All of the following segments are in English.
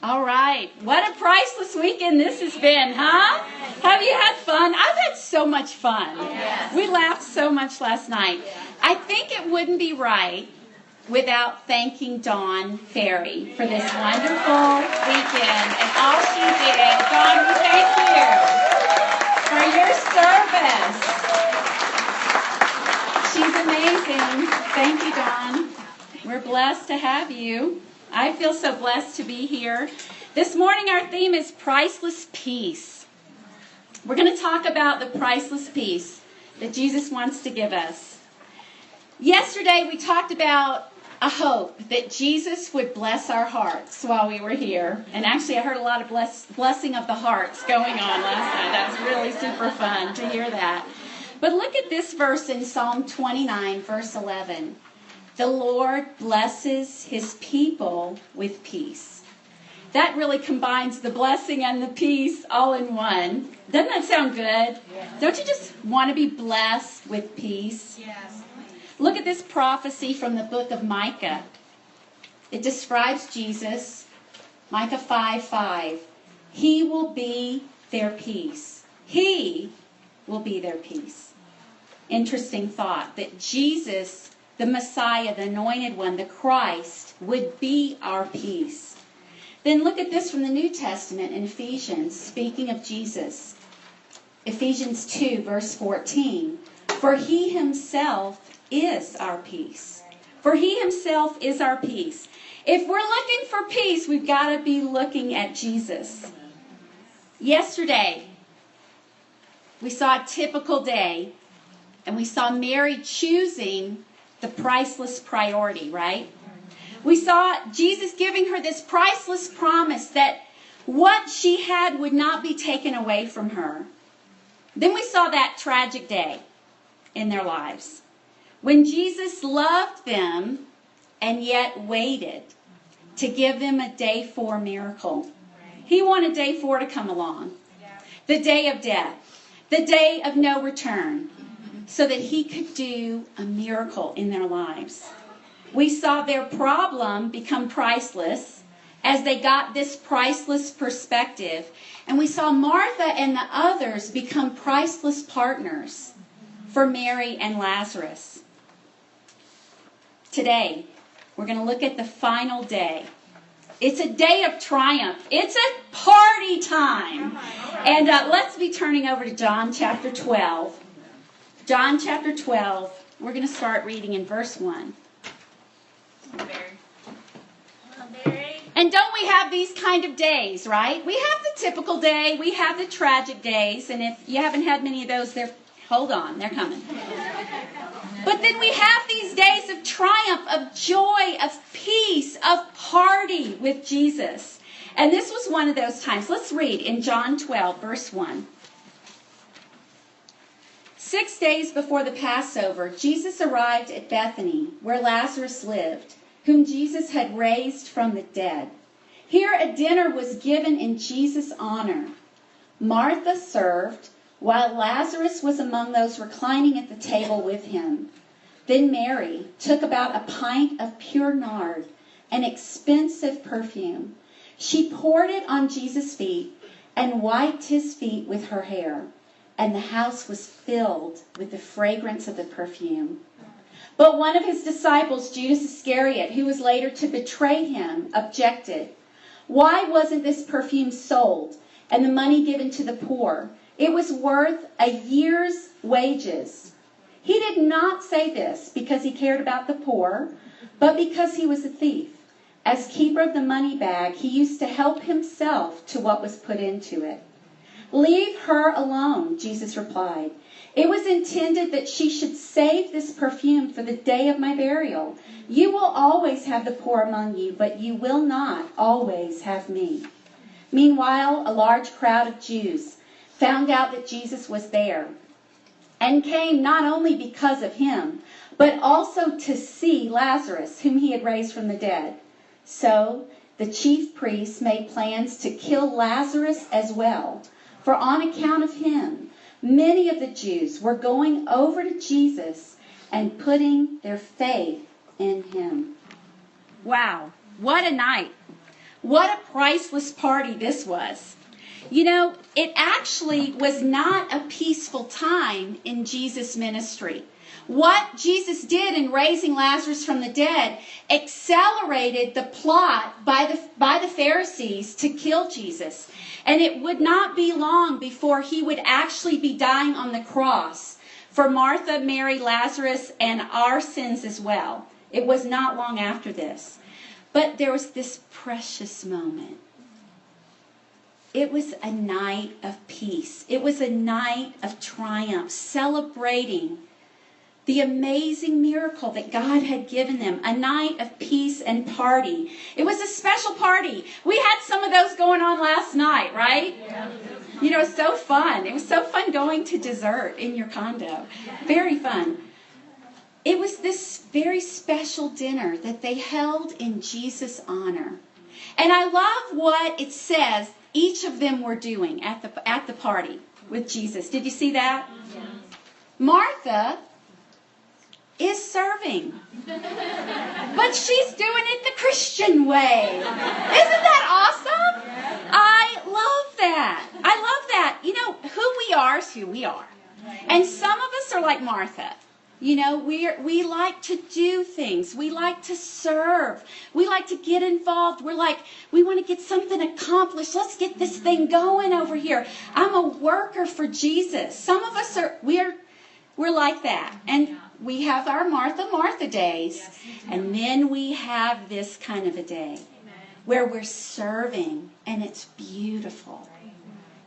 All right. What a priceless weekend this has been, huh? Have you had fun? I've had so much fun. We laughed so much last night. I think it wouldn't be right without thanking Dawn Ferry for this wonderful weekend and all she did. Dawn, we thank you for your service. She's amazing. Thank you, Dawn. We're blessed to have you. I feel so blessed to be here. This morning our theme is Priceless Peace. We're going to talk about the priceless peace that Jesus wants to give us. Yesterday we talked about a hope that Jesus would bless our hearts while we were here. And actually I heard a lot of blessing of the hearts going on last night. That's really super fun to hear that. But look at this verse in Psalm 29, verse 11. The Lord blesses his people with peace. That really combines the blessing and the peace all in one. Doesn't that sound good? Yeah. Don't you just want to be blessed with peace? Yes. Look at this prophecy from the book of Micah. It describes Jesus. Micah 5:5. He will be their peace. He will be their peace. Interesting thought that Jesus, the Messiah, the anointed one, the Christ, would be our peace. Then look at this from the New Testament in Ephesians, speaking of Jesus. Ephesians 2, verse 14. For he himself is our peace. For he himself is our peace. If we're looking for peace, we've got to be looking at Jesus. Yesterday, we saw a typical day, and we saw Mary choosing the priceless priority, right? We saw Jesus giving her this priceless promise that what she had would not be taken away from her. Then we saw that tragic day in their lives when Jesus loved them and yet waited to give them a day 4 miracle. He wanted day 4 to come along, the day of death, the day of no return, so that he could do a miracle in their lives. We saw their problem become priceless as they got this priceless perspective. And we saw Martha and the others become priceless partners for Mary and Lazarus. Today, we're going to look at the final day. It's a day of triumph. It's a party time. And let's be turning over to John chapter 12. John chapter 12, we're going to start reading in verse 1. And don't we have these kind of days, right? We have the typical day, we have the tragic days, and if you haven't had many of those, hold on, they're coming. But then we have these days of triumph, of joy, of peace, of party with Jesus. And this was one of those times. Let's read in John 12, verse 1. 6 days before the Passover, Jesus arrived at Bethany, where Lazarus lived, whom Jesus had raised from the dead. Here a dinner was given in Jesus' honor. Martha served, while Lazarus was among those reclining at the table with him. Then Mary took about a pint of pure nard, an expensive perfume. She poured it on Jesus' feet and wiped his feet with her hair. And the house was filled with the fragrance of the perfume. But one of his disciples, Judas Iscariot, who was later to betray him, objected. Why wasn't this perfume sold and the money given to the poor? It was worth a year's wages. He did not say this because he cared about the poor, but because he was a thief. As keeper of the money bag, he used to help himself to what was put into it. Leave her alone, Jesus replied. It was intended that she should save this perfume for the day of my burial. You will always have the poor among you, but you will not always have me. Meanwhile, a large crowd of Jews found out that Jesus was there and came not only because of him, but also to see Lazarus, whom he had raised from the dead. So the chief priests made plans to kill Lazarus as well. For on account of him, many of the Jews were going over to Jesus and putting their faith in him. Wow, what a night. What a priceless party this was. You know, it actually was not a peaceful time in Jesus' ministry. What Jesus did in raising Lazarus from the dead accelerated the plot by the Pharisees to kill Jesus. And it would not be long before he would actually be dying on the cross for Martha, Mary, Lazarus, and our sins as well. It was not long after this. But there was this precious moment. It was a night of peace. It was a night of triumph, celebrating the amazing miracle that God had given them. A night of peace and party. It was a special party. We had some of those going on last night, right? Yeah. You know, it was so fun. It was so fun going to dessert in your condo. Very fun. It was this very special dinner that they held in Jesus' honor. And I love what it says each of them were doing at the party with Jesus. Did you see that? Yes. Martha is serving. But she's doing it the Christian way. Isn't that awesome? I love that. I love that. You know, who we are is who we are. And some of us are like Martha. You know, we like to do things. We like to serve. We like to get involved. We're like, we want to get something accomplished. Let's get this thing going over here. I'm a worker for Jesus. Some of us we're like that. And we have our Martha days. And then we have this kind of a day where we're serving, and it's beautiful.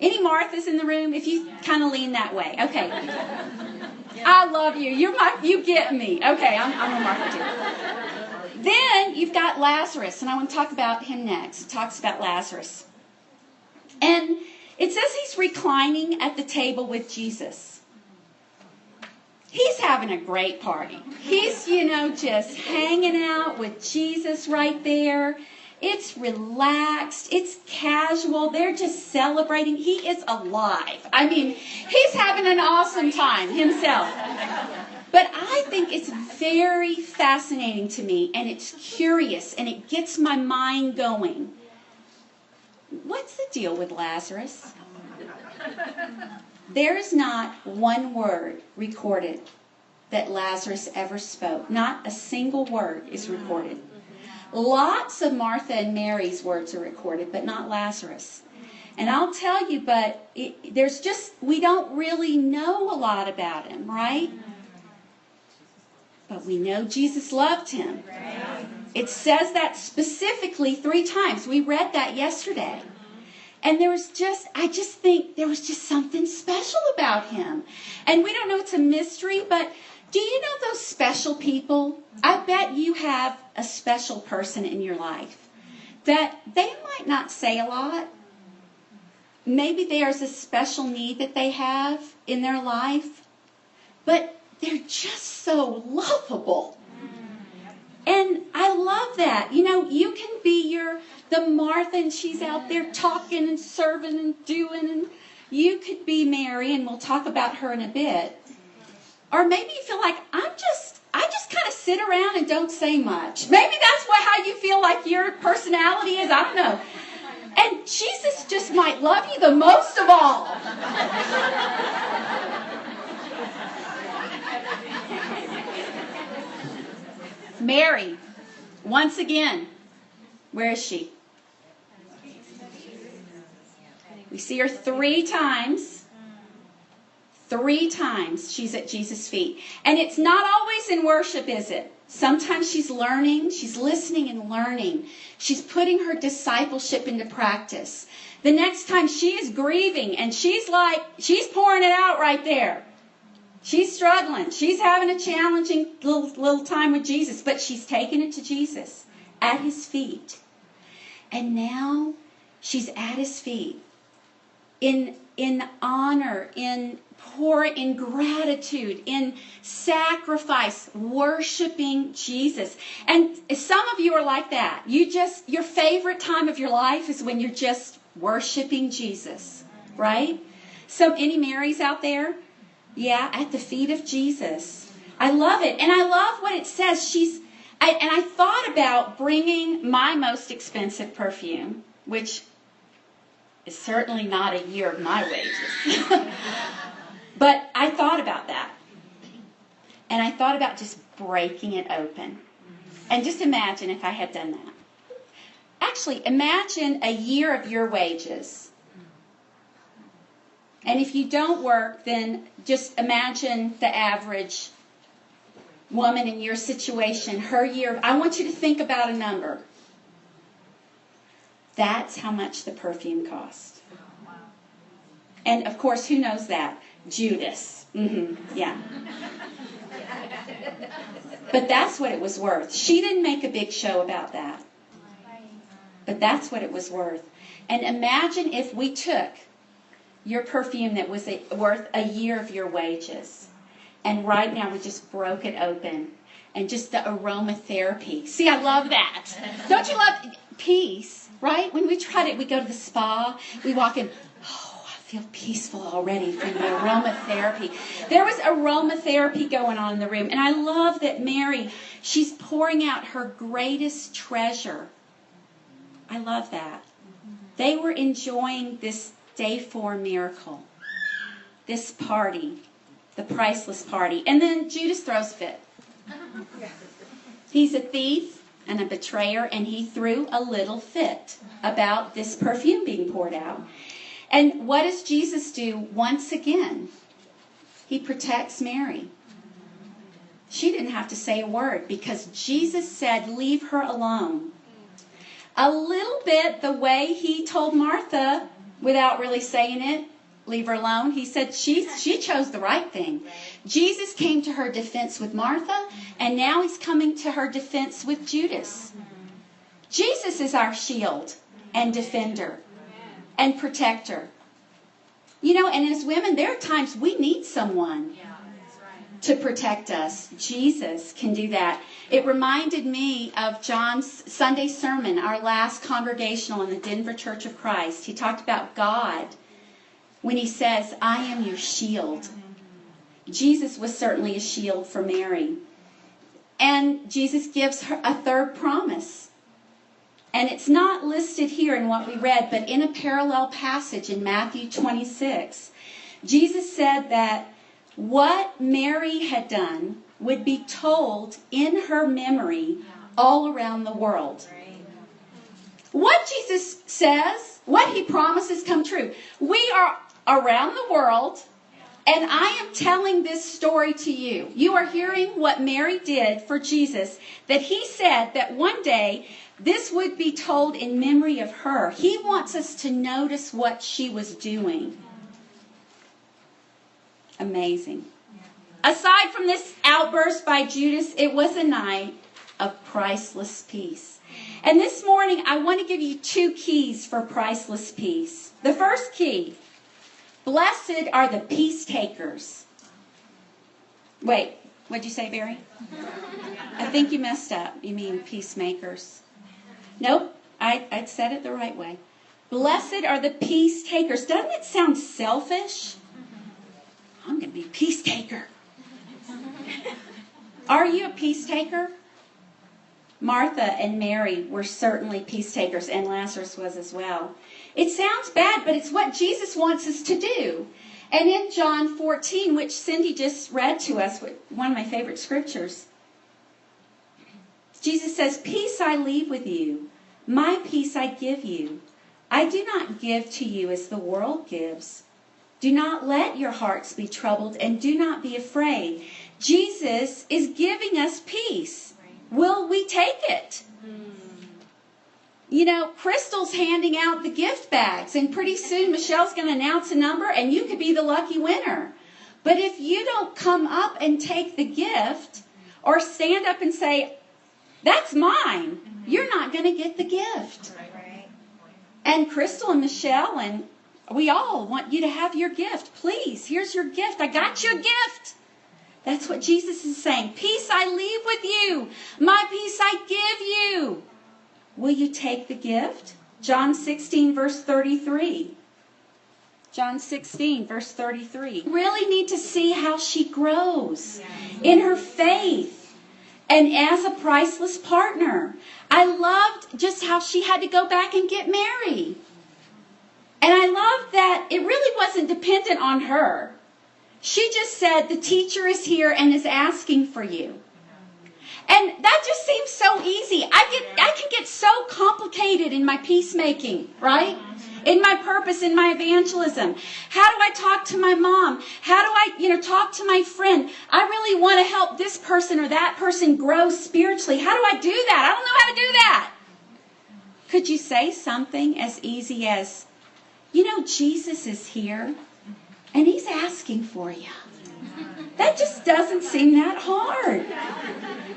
Any Marthas in the room? If you kind of lean that way. Okay. I love you. You get me. Okay, I'm a Martha too. Then you've got Lazarus, and I want to talk about him next. It talks about Lazarus. And it says he's reclining at the table with Jesus. He's having a great party. He's, just hanging out with Jesus right there. It's relaxed. It's casual. They're just celebrating. He is alive. I mean, he's having an awesome time himself. But I think it's very fascinating to me, and it's curious, and it gets my mind going. What's the deal with Lazarus? There's not one word recorded that Lazarus ever spoke. Not a single word is recorded. Lots of Martha and Mary's words are recorded, but not Lazarus. And I'll tell you, but we don't really know a lot about him, right? But we know Jesus loved him. It says that specifically 3 times. We read that yesterday. And I just think there was just something special about him. And we don't know, it's a mystery, but do you know those special people? I bet you have a special person in your life that they might not say a lot. Maybe there's a special need that they have in their life, but they're just so lovable. And I love that. You can be the Martha, and she's out there talking and serving and doing, and you could be Mary, and we'll talk about her in a bit. Or maybe you feel like I just kind of sit around and don't say much. Maybe that's how you feel like your personality is. I don't know. And Jesus just might love you the most of all. Mary, once again, where is she? We see her 3 times. 3 times she's at Jesus' feet. And it's not always in worship, is it? Sometimes she's learning, she's listening and learning. She's putting her discipleship into practice. The next time she is grieving, and she's pouring it out right there. She's struggling. She's having a challenging little time with Jesus, but she's taking it to Jesus at his feet. And now she's at his feet in honor, in gratitude, in sacrifice, worshiping Jesus. And some of you are like that. Your favorite time of your life is when you're just worshiping Jesus, right? So any Marys out there? Yeah, at the feet of Jesus. I love it. And I love what it says. I thought about bringing my most expensive perfume, which is certainly not a year of my wages. But I thought about that. And I thought about just breaking it open. And just imagine if I had done that. Actually, imagine a year of your wages. And if you don't work, then just imagine the average woman in your situation, her year. I want you to think about a number. That's how much the perfume cost. And of course, who knows that? Judas. Yeah. But that's what it was worth. She didn't make a big show about that. But that's what it was worth. And imagine if we took your perfume that was worth a year of your wages, and right now we just broke it open, and just the aromatherapy. See, I love that. Don't you love peace, right? When we tried it, we go to the spa, we walk in, oh, I feel peaceful already from the aromatherapy. There was aromatherapy going on in the room, and I love that Mary, she's pouring out her greatest treasure. I love that. They were enjoying this day 4 miracle, this party, the priceless party. And then Judas throws a fit. He's a thief and a betrayer, and he threw a little fit about this perfume being poured out. And what does Jesus do once again? He protects Mary. She didn't have to say a word because Jesus said, leave her alone. A little bit the way he told Martha, without really saying it, leave her alone. He said she chose the right thing. Jesus came to her defense with Martha, and now he's coming to her defense with Judas. Jesus is our shield and defender and protector. You know, and as women, there are times we need someone to protect us. Jesus can do that. It reminded me of John's Sunday sermon, our last congregational in the Denver Church of Christ. He talked about God when he says, I am your shield. Jesus was certainly a shield for Mary. And Jesus gives her a third promise. And it's not listed here in what we read, but in a parallel passage in Matthew 26, Jesus said that what Mary had done would be told in her memory all around the world. What Jesus says, what he promises come true. We are around the world, and I am telling this story to you. You are hearing what Mary did for Jesus, that he said that one day this would be told in memory of her. He wants us to notice what she was doing. Amazing. Aside from this outburst by Judas, it was a night of priceless peace. And this morning, I want to give you 2 keys for priceless peace. The first key, blessed are the peace takers. Wait, what'd you say, Barry? I think you messed up. You mean peacemakers. Nope, I said it the right way. Blessed are the peace takers. Doesn't it sound selfish? I'm going to be a peace taker. Are you a peace taker? Martha and Mary were certainly peace takers, and Lazarus was as well. It sounds bad, but it's what Jesus wants us to do. And in John 14, which Cindy just read to us, one of my favorite scriptures, Jesus says, peace I leave with you, my peace I give you. I do not give to you as the world gives. Do not let your hearts be troubled, and do not be afraid. Jesus is giving us peace. Will we take it? You know, Crystal's handing out the gift bags, and pretty soon Michelle's going to announce a number, and you could be the lucky winner. But if you don't come up and take the gift, or stand up and say, that's mine, you're not going to get the gift. And Crystal and Michelle and we all want you to have your gift. Please, here's your gift. I got you a gift. That's what Jesus is saying. Peace I leave with you. My peace I give you. Will you take the gift? John 16, verse 33. John 16, verse 33. You really need to see how she grows in her faith and as a priceless partner. I loved just how she had to go back and get married. And I loved that it really wasn't dependent on her. She just said, the teacher is here and is asking for you. And that just seems so easy. I can get so complicated in my peacemaking, right? In my purpose, in my evangelism. How do I talk to my mom? How do I, talk to my friend? I really want to help this person or that person grow spiritually. How do I do that? I don't know how to do that. Could you say something as easy as, Jesus is here and he's asking for you? That just doesn't seem that hard.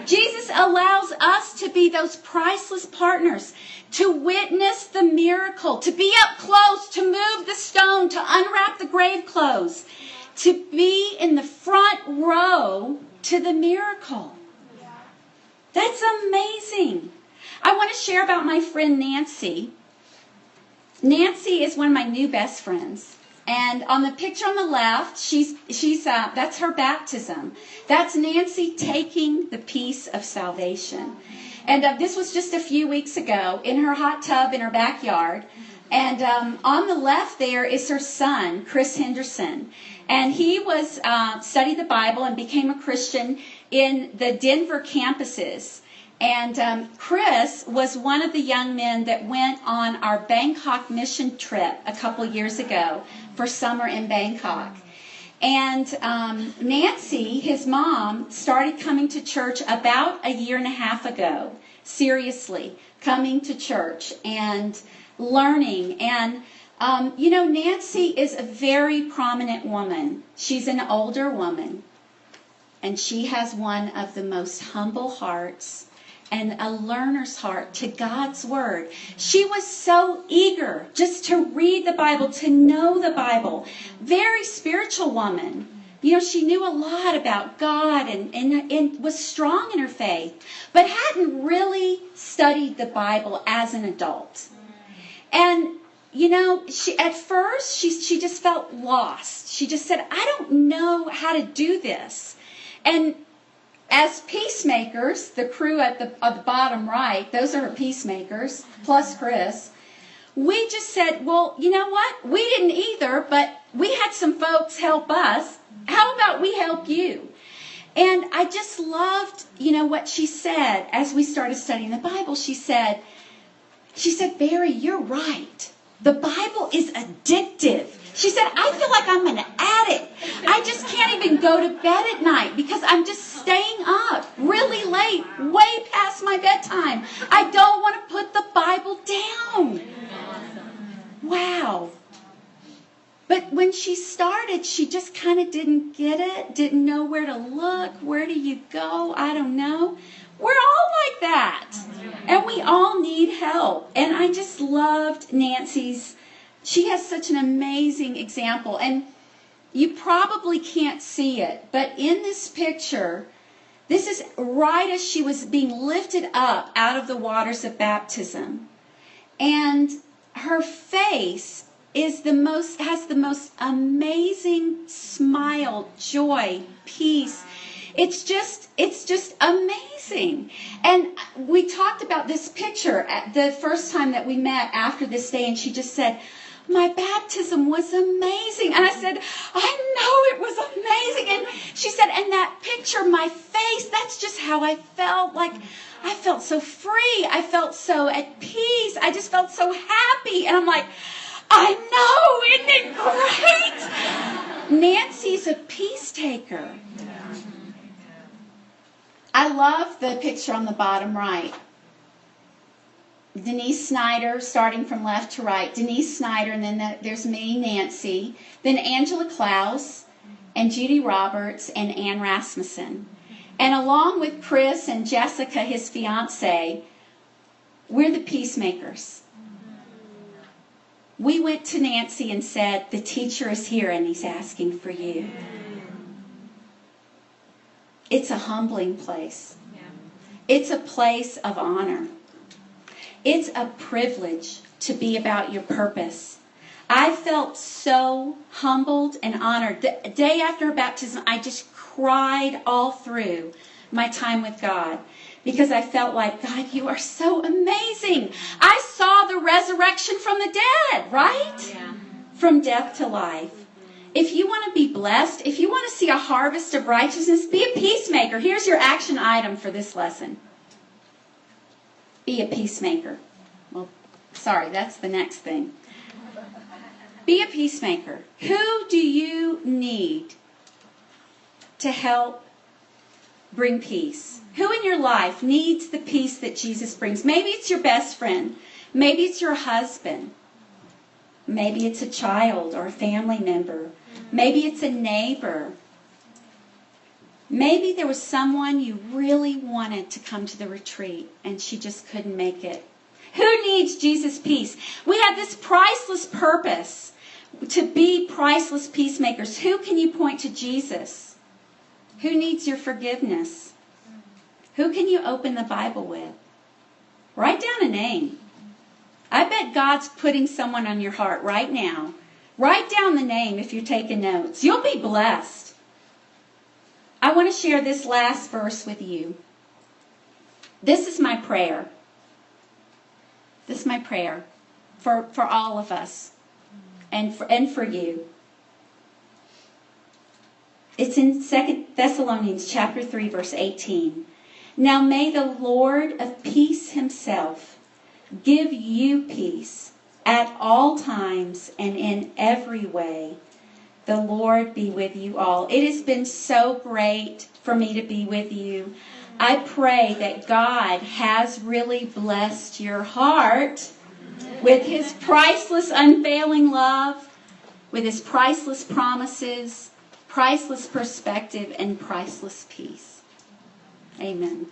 Jesus allows us to be those priceless partners, to witness the miracle, to be up close, to move the stone, to unwrap the grave clothes, to be in the front row to the miracle. That's amazing. I want to share about my friend Nancy. Nancy is one of my new best friends. And on the picture on the left, she's that's her baptism. That's Nancy taking the piece of salvation. And this was just a few weeks ago in her hot tub in her backyard. And on the left there is her son, Chris Henderson. And he was studied the Bible and became a Christian in the Denver campuses. And Chris was one of the young men that went on our Bangkok mission trip a couple years ago for summer in Bangkok. And Nancy, his mom, started coming to church about a year and a half ago. Seriously, coming to church and learning. And, Nancy is a very prominent woman. She's an older woman. And she has one of the most humble hearts and a learner's heart to God's Word. She was so eager just to read the Bible, to know the Bible. Very spiritual woman. She knew a lot about God and was strong in her faith, but hadn't really studied the Bible as an adult. And, at first, she just felt lost. She just said, I don't know how to do this. And as peacemakers, the crew at the bottom right, those are her peacemakers, plus Chris, we just said, well, you know what? We didn't either, but we had some folks help us. How about we help you? And I just loved, what she said as we started studying the Bible. She said, Barry, you're right. The Bible is addictive. She said, I feel like I'm an addict. I just can't even go to bed at night because I'm just staying up really late, way past my bedtime. I don't want to put the Bible down. Wow. But when she started, she just kind of didn't get it, didn't know where to look. Where do you go? I don't know. We're all like that. And we all need help. And I just loved Nancy's. She has such an amazing example. And you probably can't see it, but in this picture, this is right as she was being lifted up out of the waters of baptism. And her face has the most amazing smile, joy, peace. It's just amazing. And we talked about this picture at the first time that we met after this day, and she just said, my baptism was amazing. And I said, I know it was amazing. And she said, and that picture, my face, that's just how I felt. Like, I felt so free. I felt so at peace. I just felt so happy. And I'm like, I know, isn't it great? Nancy's a peace taker. I love the picture on the bottom right. Denise Snyder, starting from left to right. Denise Snyder, and then there's me, Nancy. Then Angela Klaus, and Judy Roberts, and Ann Rasmussen. And along with Chris and Jessica, his fiancée, we're the peacemakers. We went to Nancy and said, the teacher is here and he's asking for you. It's a humbling place. It's a place of honor. It's a privilege to be about your purpose. I felt so humbled and honored. The day after her baptism, I just cried all through my time with God. Because I felt like, God, you are so amazing. I saw the resurrection from the dead, right? Yeah. From death to life. If you want to be blessed, if you want to see a harvest of righteousness, be a peacemaker. Here's your action item for this lesson. Be a peacemaker. Well, sorry, that's the next thing. Be a peacemaker. Who do you need to help bring peace? Who in your life needs the peace that Jesus brings? Maybe it's your best friend. Maybe it's your husband. Maybe it's a child or a family member. Maybe it's a neighbor. Maybe there was someone you really wanted to come to the retreat and she just couldn't make it. Who needs Jesus' peace? We have this priceless purpose to be priceless peacemakers. Who can you point to Jesus? Who needs your forgiveness? Who can you open the Bible with? Write down a name. I bet God's putting someone on your heart right now. Write down the name if you're taking notes. You'll be blessed. I want to share this last verse with you. This is my prayer. This is my prayer for all of us and for you. It's in 2 Thessalonians chapter 3, verse 18. Now may the Lord of peace himself give you peace at all times and in every way. The Lord be with you all. It has been so great for me to be with you. I pray that God has really blessed your heart with his priceless, unfailing love, with his priceless promises, priceless perspective, and priceless peace. Amen.